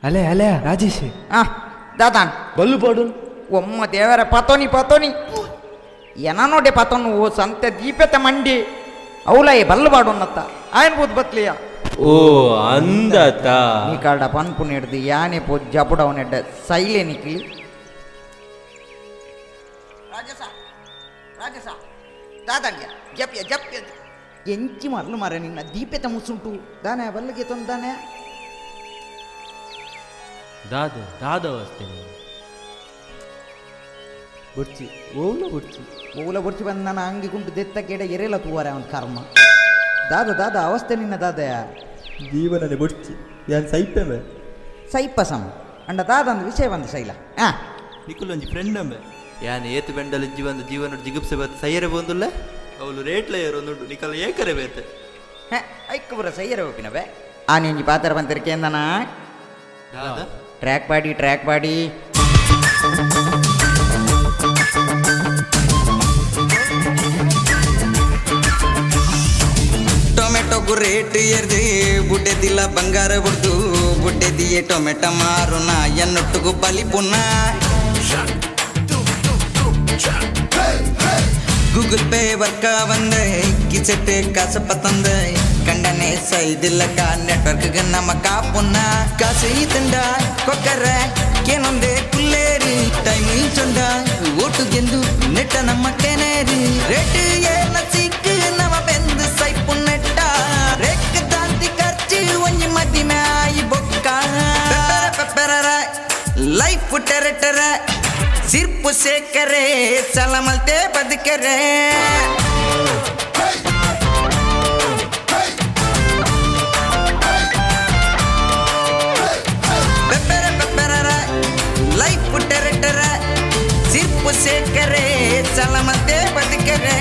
ಅಲೆ ಅಲೆ ರಾಜೇಶ್ ದಾದಾನ್ ಬಲ್ಲು ಪಾಡು ಒಮ್ಮ ದೇವರ ಪತೋನಿ ಎನ ನೋಡಿ ಪತೋನು ಓ ಸಂತೆ ದೀಪತೆ ಮಂಡಿ ಅವಲೈ ಬಲ್ಲು ಬಾಡೋನ್ನತ್ತ ಆಯನ್ ಬೂದ್ ಬತ್ಲಿಯ ಓ ಅಂದತ ನೀ ಕಾಡ ಪನ್ಪುನ್ ಹಿಡ್ದು ಯಾನೆ ಪೋ ಜಪುಡವನ್ ಎಡ್ಡ ಸೈಲೆ ನಿಕ್ಲಿ ರಾಜಸ ದಾದಾನ್ಯ ಜಪ್ಯ ಜಪ್ಯ ಎಂಚಿ ಮರ್ಲು ಮರ ನಿನ್ನ ದೀಪೆತ ಮುಸುಂಟು ದಾನೆ ಬಲ್ಲಿಗೆ ತೊಂದಾನೆ ದಾದ ಅವಸ್ಥೆ ಬುಡ್ಚಿ ಓಲ ಬುಡ್ಚಿ ಬಂದು ನನ್ನ ಅಂಗಿ ಗುಂಟು ದೆತ್ತ ಕೇಡ ಎರೆಲ ತೂವರೆ ಅವನ ಕರ್ಮ ದಾದ ಅವಸ್ಥೆ ನಿನ್ನ ದಾದಯ ಜೀವನನೇ ಬುಡ್ಚಿ ಯಾನ್ ಸೈಪೆಮೆ ಸೈಪಸಮ ಅಂಡ ದಾದಂದು ವಿಷಯ ಬಂದು ಶೈಲ ನಿಕುಲೊಂಜಿ ಫ್ರೆಂಡ್ ಅಮ್ಮೆ ಯಾನ್ ಏತು ಬೆಂಡಲ ಇಜ್ಜಿ ಬಂದು ಜೀವನ ಜಿಗುಪ್ಸೆ ಬತ್ತ ಸೈಯರೆ ಬಂದುಲ್ಲ ಅವಳು ರೇಟ್ಲ ಏರೊಂದುಂಡು ನಿಕಲ ಏಕರೆ ಬೇತೆ ಐಕ್ಕ ಬರ ಸೈಯರ ಹೋಪಿನವೆ ಆನೆಂಜಿ ಪಾತ್ರ ಬಂತಿರ್ಕೇಂದನ ದಾದ ಟ್ರ್ಯಾಕ್ ಪಾಡಿ ಟೊಮೆಟೊಗೂ ರೇಟ್ ಏರ್ದಿ ಬುಡ್ಡೆದಿಲ್ಲ ಬಂಗಾರ ಬಿಡ್ದು ಬುಡ್ಡೆದಿಯೇ ಟೊಮೆಟೊ ಮಾರುನ ಎನ್ನೊಟ್ಟಿಗೂ ಬಲಿ ಪುನ್ನ ಗೂಗಲ್ ಪೇ ವರ್ಕ ಬಂದೆ ಕಿಸೆಟ್ಟೆ ಕಾಸು ಪತ್ತಂದ ಕಂಡನೆ ಸೈದಿಲ್ಲಕ ನೆಟ್ವರ್ಕ್ ನಮ್ಮ ಕಾಪುನ್ನ ಕಾಸು ಈ ತಂಡ ಕೊಕ್ಕರ ಏನೊಂದೇ ಕುಲ್ಲೇರಿ ಟೈಮ್ ಈ ಚೊಂಡ ಓಟುಗೆಂದು ನೆಟ್ಟ ನಮ್ಮ ಕೆನೇರಿ ರೇಟ್ ಏನ ಸಿಕ್ಕ ನಮ್ಮ ಬೆಂದು ಸೈಪು ನೆಟ್ಟ ರೇಕ್ ದಾಂತಿ ಖರ್ಚು ಒಂಜಿ ಮದ್ದಿ ಮ್ಯಾಯಿ ಬೊಕ್ಕ ಪೆಪ್ಪರ ಲೈಫ್ ಟೆರೆಟರ ಸಿರ್ಪು ಸೇಕರೆ ಸಲಮಲ್ತೆ ಬದುಕರೆ ಪೆಪ್ಪರ ಲೈಫ್ ಟೆರೆಟರ ಸಿರ್ಪು ಸೇಕರೆ ಸಲಮಲ್ತೆ ಬದುಕರೆ